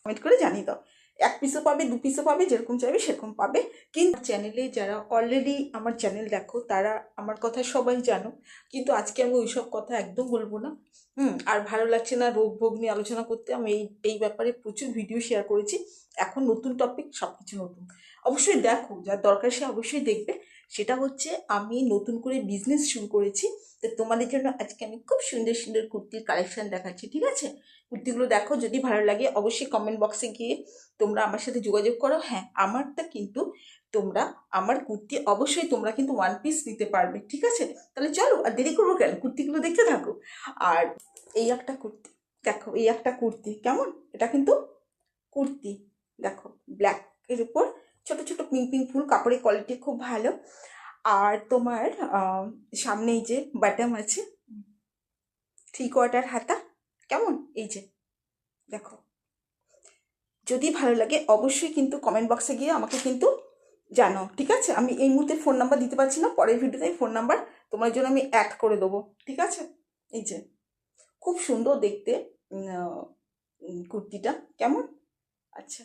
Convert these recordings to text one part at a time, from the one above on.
Comment করে জানিয়ে দাও। 1 পিসও পাবে, 2 পিসও পাবে, যেরকম চাইবে সেরকম পাবে। কিন্তু চ্যানেলে যারা অলরেডি আমার চ্যানেল দেখো তারা আমার কথা সবাই জানো, কিন্তু আজকে আমি ওইসব কথা একদম বলবো না। আর ভালো লাগছে না রোগ ভোগ নিয়ে আলোচনা করতে। আমি এই ব্যাপারে প্রচুর ভিডিও শেয়ার করেছি। এখন নতুন টপিক, সব কিছু নতুন। অবশ্যই দেখো, যার দরকার সে অবশ্যই দেখবে। সেটা হচ্ছে আমি নতুন করে বিজনেস শুরু করেছি। তো তোমাদের জন্য আজকে আমি খুব সুন্দর সুন্দর কুর্তির কালেকশন দেখাচ্ছি, ঠিক আছে? কুর্তিগুলো দেখো, যদি ভালো লাগে অবশ্যই কমেন্ট বক্সে গিয়ে তোমরা আমার সাথে যোগাযোগ করো। হ্যাঁ, আমারটা কিন্তু তোমরা, আমার কুর্তি অবশ্যই তোমরা কিন্তু 1 পিস নিতে পারবে, ঠিক আছে? তাহলে চলো, আর দেরি করবো কেন, কুর্তিগুলো দেখতে থাকো। আর এই একটা কুর্তি দেখো, এই একটা কুর্তি কেমন, এটা কিন্তু কুর্তি দেখো, ব্ল্যাক এর উপর ছোট ছোট পিঙ্ক পিঙ্ক ফুল, কাপড়ের কোয়ালিটি খুব ভালো। আর তোমার সামনেই যে বাটাম আছে, 3/4 হাতা, কেমন, এই যে দেখো। যদি ভালো লাগে অবশ্যই কিন্তু কমেন্ট বক্সে গিয়ে আমাকে কিন্তু জানো, ঠিক আছে? আমি এই মুহূর্তে ফোন নাম্বার দিতে পারছি না, পরের ভিডিওতে ফোন নাম্বার তোমার জন্য আমি অ্যাড করে দেবো, ঠিক আছে? এই যে খুব সুন্দর দেখতে কুর্তিটা, কেমন? আচ্ছা,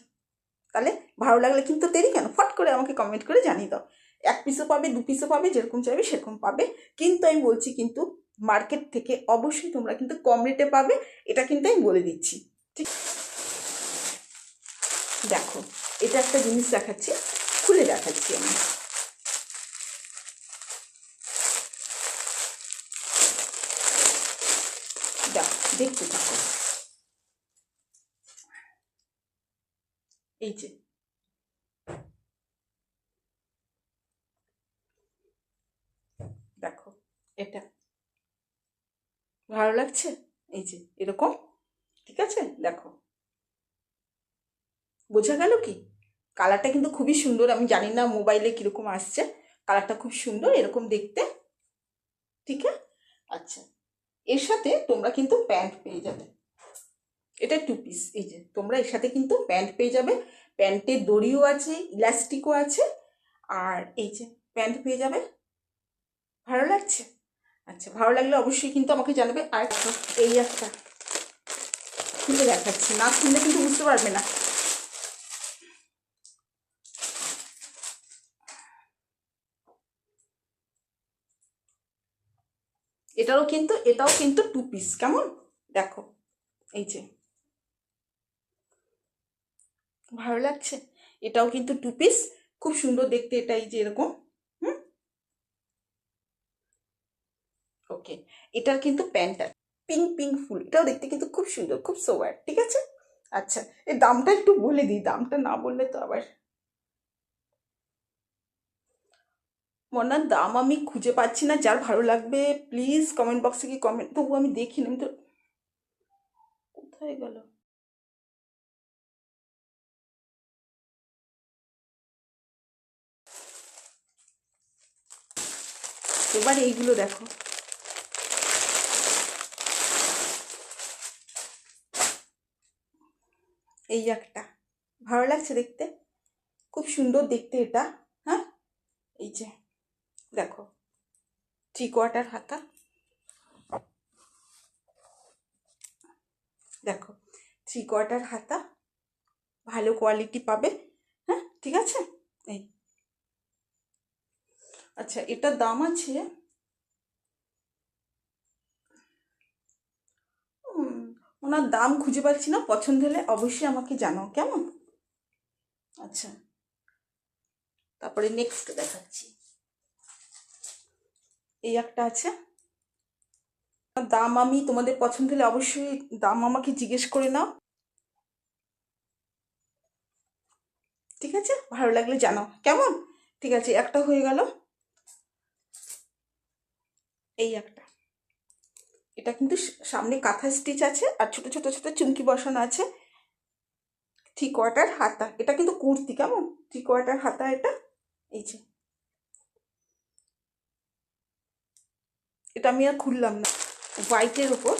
তাহলে ভালো লাগলে কিন্তু দেরি কেন, ফট করে আমাকে কমেন্ট করে জানিয়ে দাও। 1 পিসও পাবে, 2 পিসও পাবে, যেরকম চাইবে সেরকম পাবে। কিন্তু আমি বলছি কিন্তু মার্কেট থেকে অবশ্যই তোমরা কিন্তু কম রেটে পাবে, এটা কিন্তু আমি বলে দিচ্ছি, ঠিক? দেখো, এটা একটা জিনিস দেখাচ্ছি, খুলে দেখাচ্ছি আমি। দেখো, দেখতে থাকো, এই যে দেখো, এটা ভালো লাগছে, এই যে এরকম, ঠিক আছে? দেখো, বোঝা গেল কি? কালারটা কিন্তু খুবই সুন্দর, আমি জানি না মোবাইলে কিরকম আসছে, কালারটা খুব সুন্দর এরকম দেখতে, ঠিক আছে? আচ্ছা, এর সাথে তোমরা কিন্তু প্যান্ট পেয়ে যাবে, এটা 2 পিস। এই যে তোমরা এর সাথে কিন্তু প্যান্ট পেয়ে যাবে, প্যান্টের দড়িও আছে, ইলাস্টিকও আছে, আর এই যে প্যান্ট পেয়ে যাবে। ভালো লাগছে? আচ্ছা, ভালো লাগলে অবশ্যই কিন্তু আমাকে জানাবে। আর এই একটা খুলে দেখাচ্ছি, না খুললে কিন্তু বুঝতে পারবে না। এটাও কিন্তু 2 পিস, কেমন দেখো, এই যে ভালো লাগছে, এটাও কিন্তু 2 পিস, খুব সুন্দর দেখতে এটা, এই যে এরকম। হুম, ওকে। এটার কিন্তু প্যান্ট আছে, পিঙ্ক পিঙ্ক ফুল, এটাও দেখতে কিন্তু খুব সুন্দর, খুব সোবার, ঠিক আছে? আচ্ছা, এই দামটা একটু বলে দিই, দামটা না বললে তো আবার। মনার দাম আমি খুঁজে পাচ্ছি না, যার ভালো লাগবে প্লিজ কমেন্ট বক্সে কি কমেন্ট, তবু আমি দেখিনি, আমি তো, কোথায় গেল? এবার এইগুলো দেখো, এই একটা ভালো লাগছে দেখতে, খুব সুন্দর দেখতে এটা। হ্যাঁ, এই যে দেখো, 3/4 হাতা, দেখো 3/4 হাতা, ভালো কোয়ালিটি পাবে। হ্যাঁ, ঠিক আছে? এই, আচ্ছা, এটার দাম আছে, ওনার দাম খুঁজে পাচ্ছি না, পছন্দ হলে অবশ্যই আমাকে জানাও, কেমন? আচ্ছা, তারপরে নেক্সট দেখাচ্ছি, এই একটা আছে। দাম আমি, তোমাদের পছন্দ হলে অবশ্যই দাম আমাকে জিজ্ঞেস করে নাও, ঠিক আছে? ভালো লাগলে জানাও, কেমন? ঠিক আছে, একটা হয়ে গেল। এই একটা, এটা কিন্তু সামনে কাঁথা স্টিচ আছে, আর ছোট ছোট ছোট চুমকি বসানো আছে। 3/4 হাতা, এটা কিন্তু কুর্তি, কেমন? 3/4 হাতা এটা, এই যে এটা আমি আর খুললাম না, হোয়াইটের ওপর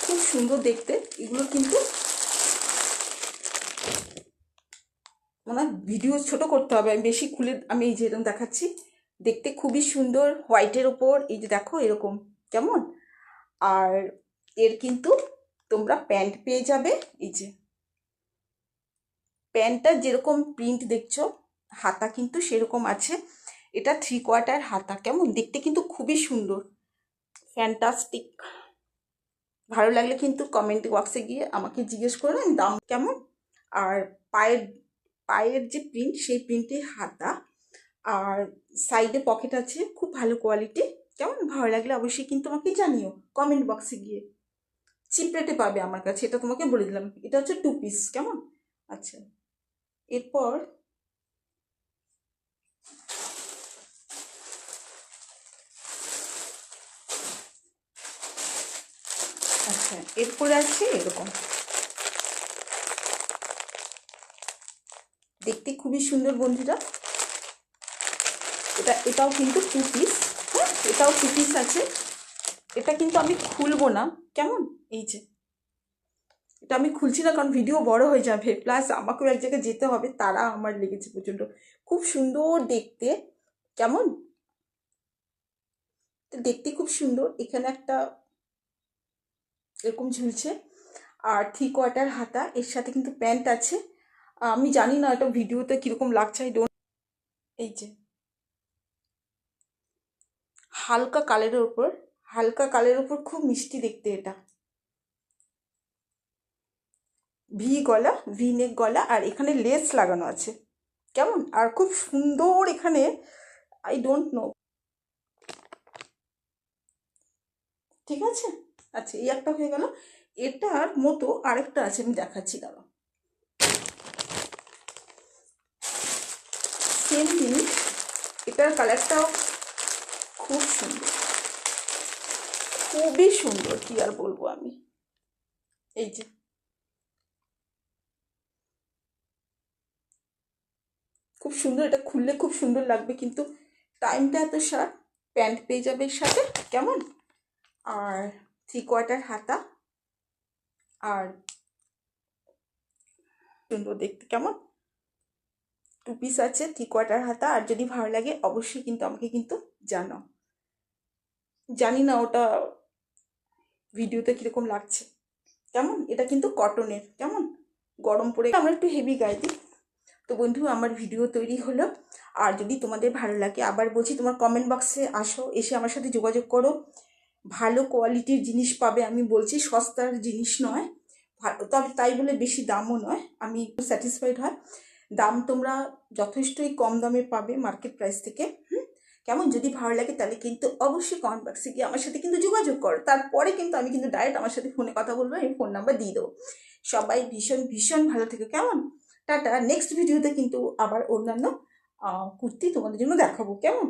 খুব সুন্দর দেখতে। এগুলো কিন্তু মানে ভিডিও ছোট করতে হবে, আমি বেশি খুলে, আমি এই যে এরকম দেখাচ্ছি, দেখতে খুবই সুন্দর হোয়াইটের ওপর, এই যে দেখো এরকম, কেমন? আর এর কিন্তু তোমরা প্যান্ট পেয়ে যাবে, এই যে প্যান্টটা যেরকম প্রিন্ট দেখছো, হাতা কিন্তু সেরকম আছে। এটা 3/4 হাতা, কেমন দেখতে কিন্তু খুবই সুন্দর, ফ্যান্টাস্টিক। ভালো লাগলে কিন্তু কমেন্ট বক্সে গিয়ে আমাকে জিজ্ঞেস করবেন দাম কেমন। আর পায়ের পায়ের যে প্রিন্ট, সেই প্রিন্টে হাতা, আর সাইডে পকেট আছে, খুব ভালো কোয়ালিটি। কেমন ভালো লাগলে অবশ্যই কিন্তু আমাকে জানিও কমেন্ট বক্সে গিয়ে। চিপ রেটে পাবে আমার কাছে, এটা তোমাকে বলে দিলাম। এটা হচ্ছে 2 পিস, কেমন। আচ্ছা, এরপর আচ্ছা এরপরে আছে এরকম, দেখতে খুবই সুন্দর বন্ধুরা। এটাও কিন্তু 2 পিস। হ্যাঁ, এটাও 2 পিস আছে। এটা কিন্তু আমি খুলবো না, কেমন। এই যে এটা আমি খুলছি না, কারণ ভিডিও বড় হয়ে যাবে, প্লাস আমাকেও এক জায়গায় যেতে হবে, তারা আমার লেগেছে প্রচণ্ড। খুব সুন্দর দেখতে, কেমন। দেখতে খুব সুন্দর। এখানে একটা এরকম ঝুলছে, আর 3/4 হাতা, এর সাথে কিন্তু প্যান্ট আছে। আমি জানি না এটা ভিডিওতে কীরকম লাগছে, এই যে হালকা কালের ওপর খুব মিষ্টি দেখতে। এটা ভি নেক গলা, আর এখানে লেস লাগানো আছে, কেমন। আর খুব সুন্দর এখানে, আই ডোন্ট নো, ঠিক আছে। আচ্ছা, এই একটা হয়ে গেল। এটার মতো আরেকটা আছে, আমি দেখাচ্ছি, দাঁড়াও। সেম জিনিস, এটার কালারটাও খুব সুন্দর, খুবই সুন্দর, কি আর বলবো আমি। এই যে খুব সুন্দর, এটা খুললে খুব সুন্দর লাগবে, কিন্তু টাইমটা এত শর্ট। প্যান্ট পেয়ে যাবে এর সাথে, কেমন। আর 3/4 হাতা, আর সুন্দর দেখতে, কেমন। 2 পিস আছে, 3/4 হাতা। আর যদি ভালো লাগে অবশ্যই কিন্তু আমাকে কিন্তু জানাও। জানি না ওটা ভিডিওতে কীরকম লাগছে, কেমন। এটা কিন্তু কটনের, কেমন। গরম পড়ে আমরা একটু হেভি গায়ে দিই। তো বন্ধু, আমার ভিডিও তৈরি হলো। আর যদি তোমাদের ভালো লাগে, আবার বলছি, তোমার কমেন্ট বক্সে আসো, এসে আমার সাথে যোগাযোগ করো। ভালো কোয়ালিটির জিনিস পাবে, আমি বলছি সস্তার জিনিস নয়, ভালো, তবে তাই বলে বেশি দামও নয়, আমি একটু স্যাটিসফাইড হয়। দাম তোমরা যথেষ্টই কম দামে পাবে মার্কেট প্রাইস থেকে। কেমন, যদি ভালো লাগে তাহলে কিন্তু অবশ্যই কমেন্ট বক্সে গিয়ে আমার সাথে কিন্তু যোগাযোগ করো। তারপরে কিন্তু আমি কিন্তু ডাইরেক্ট আমার সাথে ফোনে কথা বলবো, আমি ফোন নাম্বার দিয়ে দেবো। সবাই ভীষণ ভীষণ ভালো থেকো, কেমন। টাটা। নেক্সট ভিডিওতে কিন্তু আবার অন্যান্য কুর্তি তোমাদের জন্য দেখাবো, কেমন।